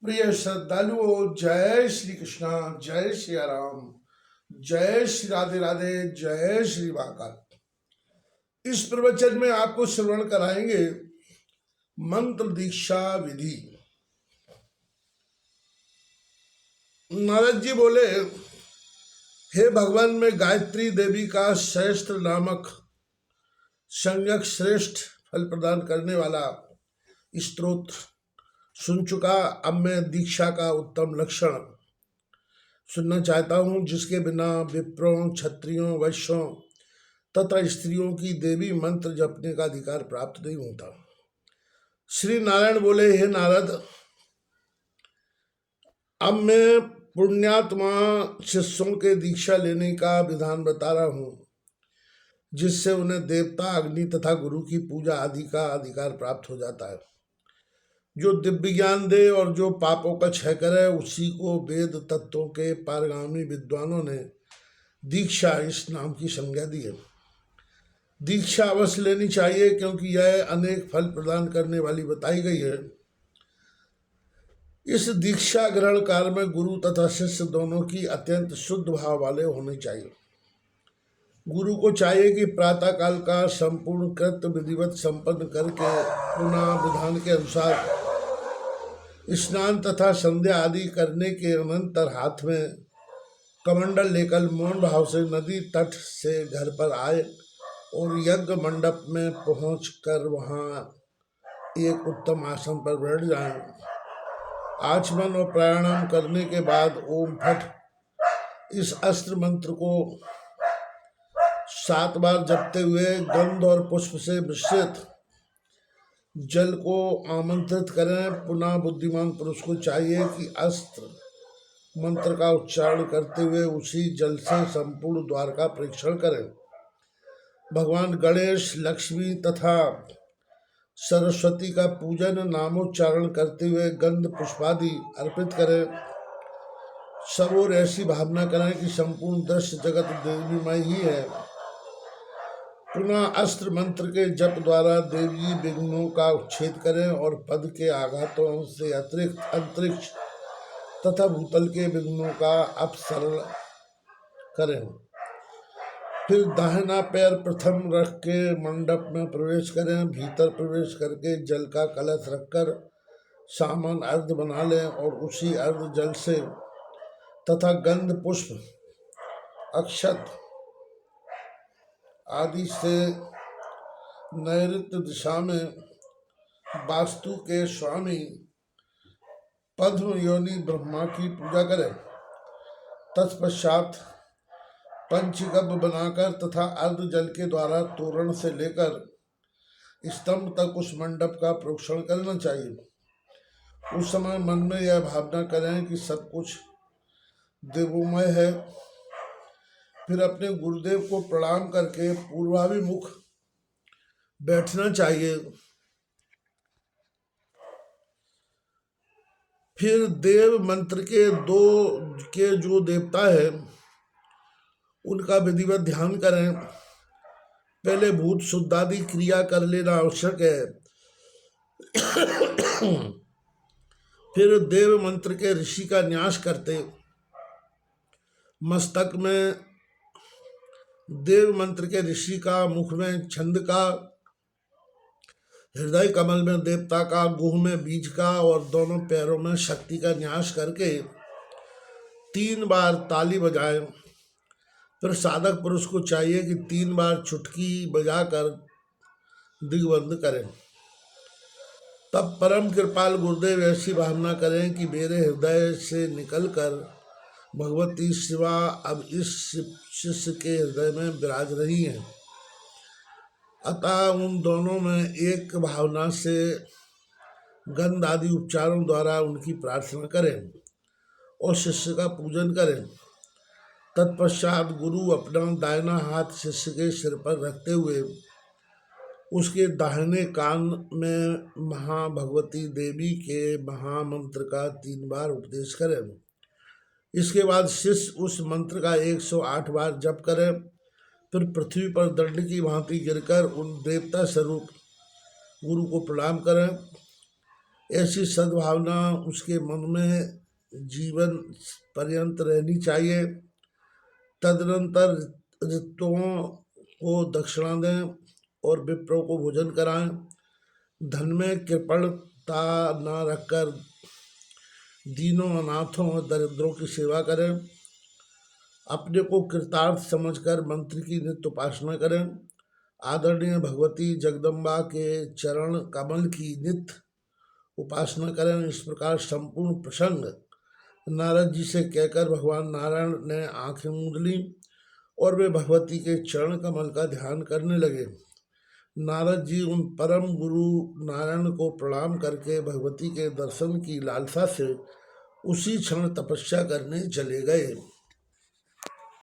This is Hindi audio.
प्रिय श्रद्धालुओं, जय श्री कृष्णा, जय श्री राम, जय श्री राधे राधे, जय श्री महाकाल। इस प्रवचन में आपको श्रवण कराएंगे मंत्र दीक्षा विधि। नारद जी बोले, हे भगवान, मैं गायत्री देवी का सहस्त्र नामक संयक श्रेष्ठ फल प्रदान करने वाला स्तोत्र सुन चुका। अब मैं दीक्षा का उत्तम लक्षण सुनना चाहता हूँ, जिसके बिना विप्रों, क्षत्रियों, वैश्यों तथा स्त्रियों की देवी मंत्र जपने का अधिकार प्राप्त नहीं होता। श्री नारायण बोले, हे नारद, अब मैं पुण्यात्मा शिष्यों के दीक्षा लेने का विधान बता रहा हूँ, जिससे उन्हें देवता, अग्नि तथा गुरु की पूजा आदि का अधिकार प्राप्त हो जाता है। जो दिव्य ज्ञान दे और जो पापों का क्षय करे, उसी को वेद तत्वों के पारगामी विद्वानों ने दीक्षा इस नाम की संज्ञा दी है। दीक्षा अवश्य लेनी चाहिए, क्योंकि यह अनेक फल प्रदान करने वाली बताई गई है। इस दीक्षा ग्रहण काल में गुरु तथा शिष्य दोनों की अत्यंत शुद्ध भाव वाले होने चाहिए। गुरु को चाहिए कि प्रातः काल का संपूर्ण कृत्य विधिवत संपन्न करके पुनः विधान के अनुसार स्नान तथा संध्या आदि करने के अनंतर हाथ में कमंडल लेकर मौन भाव से नदी तट से घर पर आए और यज्ञ मंडप में पहुंचकर वहां एक उत्तम आसन पर बैठ जाएं। आचमन और प्राणायाम करने के बाद ओम फट इस अस्त्र मंत्र को 7 बार जपते हुए गंध और पुष्प से मिश्रित जल को आमंत्रित करें। पुनः बुद्धिमान पुरुष को चाहिए कि अस्त्र मंत्र का उच्चारण करते हुए उसी जल से संपूर्ण द्वार का परीक्षण करें। भगवान गणेश, लक्ष्मी तथा सरस्वती का पूजन नामोच्चारण करते हुए गंध पुष्पादि अर्पित करें। सब और ऐसी भावना करें कि संपूर्ण दृश्य जगत देवीमय ही है। पुनः अस्त्र मंत्र के जप द्वारा देवी विघ्नों का उच्छेद करें और पद के आघातों से अतिरिक्त अंतरिक्ष तथा भूतल के विघ्नों का अपसरण करें। फिर दाहिना पैर प्रथम रख के मंडप में प्रवेश करें। भीतर प्रवेश करके जल का कलश रखकर सामान अर्घ बना लें और उसी अर्घ जल से तथा गंध, पुष्प, अक्षत आदि से नैऋत्य दिशा में वास्तु के स्वामी पद्म योनि ब्रह्मा की पूजा करें। तत्पश्चात पंचगव्य बनाकर तथा अर्ध जल के द्वारा तोरण से लेकर स्तंभ तक उस मंडप का प्रोक्षण करना चाहिए। उस समय मन में यह भावना करें कि सब कुछ देवोमय है। फिर अपने गुरुदेव को प्रणाम करके पूर्वाभिमुख बैठना चाहिए। फिर देव मंत्र के जो देवता है उनका विधिवत ध्यान करें। पहले भूत शुद्धादि क्रिया कर लेना आवश्यक है। फिर देव मंत्र के ऋषि का न्यास करते मस्तक में देव मंत्र के ऋषि का, मुख में छंद का, हृदय कमल में देवता का, गुह में बीज का और दोनों पैरों में शक्ति का न्यास करके 3 बार ताली बजाएं। फिर साधक पुरुष को चाहिए कि 3 बार चुटकी बजाकर दिग्बंध करें। तब परम कृपाल गुरुदेव ऐसी भावना करें कि मेरे हृदय से निकलकर भगवती शिवा अब इस शिष्य के हृदय में विराज रही हैं। अतः उन दोनों में एक भावना से गंध आदि उपचारों द्वारा उनकी प्रार्थना करें और शिष्य का पूजन करें। तत्पश्चात गुरु अपना दाहिना हाथ शिष्य के सिर पर रखते हुए उसके दाहिने कान में महाभगवती देवी के महामंत्र का 3 बार उपदेश करें। इसके बाद शिष्य उस मंत्र का 108 बार जप करें। फिर पृथ्वी पर दंड की भांति गिरकर उन देवता स्वरूप गुरु को प्रणाम करें। ऐसी सद्भावना उसके मन में जीवन पर्यंत रहनी चाहिए। तदनंतर ऋतुओं को दक्षिणा दें और विप्रों को भोजन कराएं। धन में कृपणता न रखकर दीनों, अनाथों और दरिद्रों की सेवा करें। अपने को कृतार्थ समझकर मंत्र की नित्य उपासना करें। आदरणीय भगवती जगदम्बा के चरण कमल की नित्य उपासना करें। इस प्रकार संपूर्ण प्रसंग नारद जी से कहकर भगवान नारायण ने आंखें मूंद ली और वे भगवती के चरण कमल का ध्यान करने लगे। नारद जी उन परम गुरु नारायण को प्रणाम करके भगवती के दर्शन की लालसा से उसी क्षण तपस्या करने चले गए।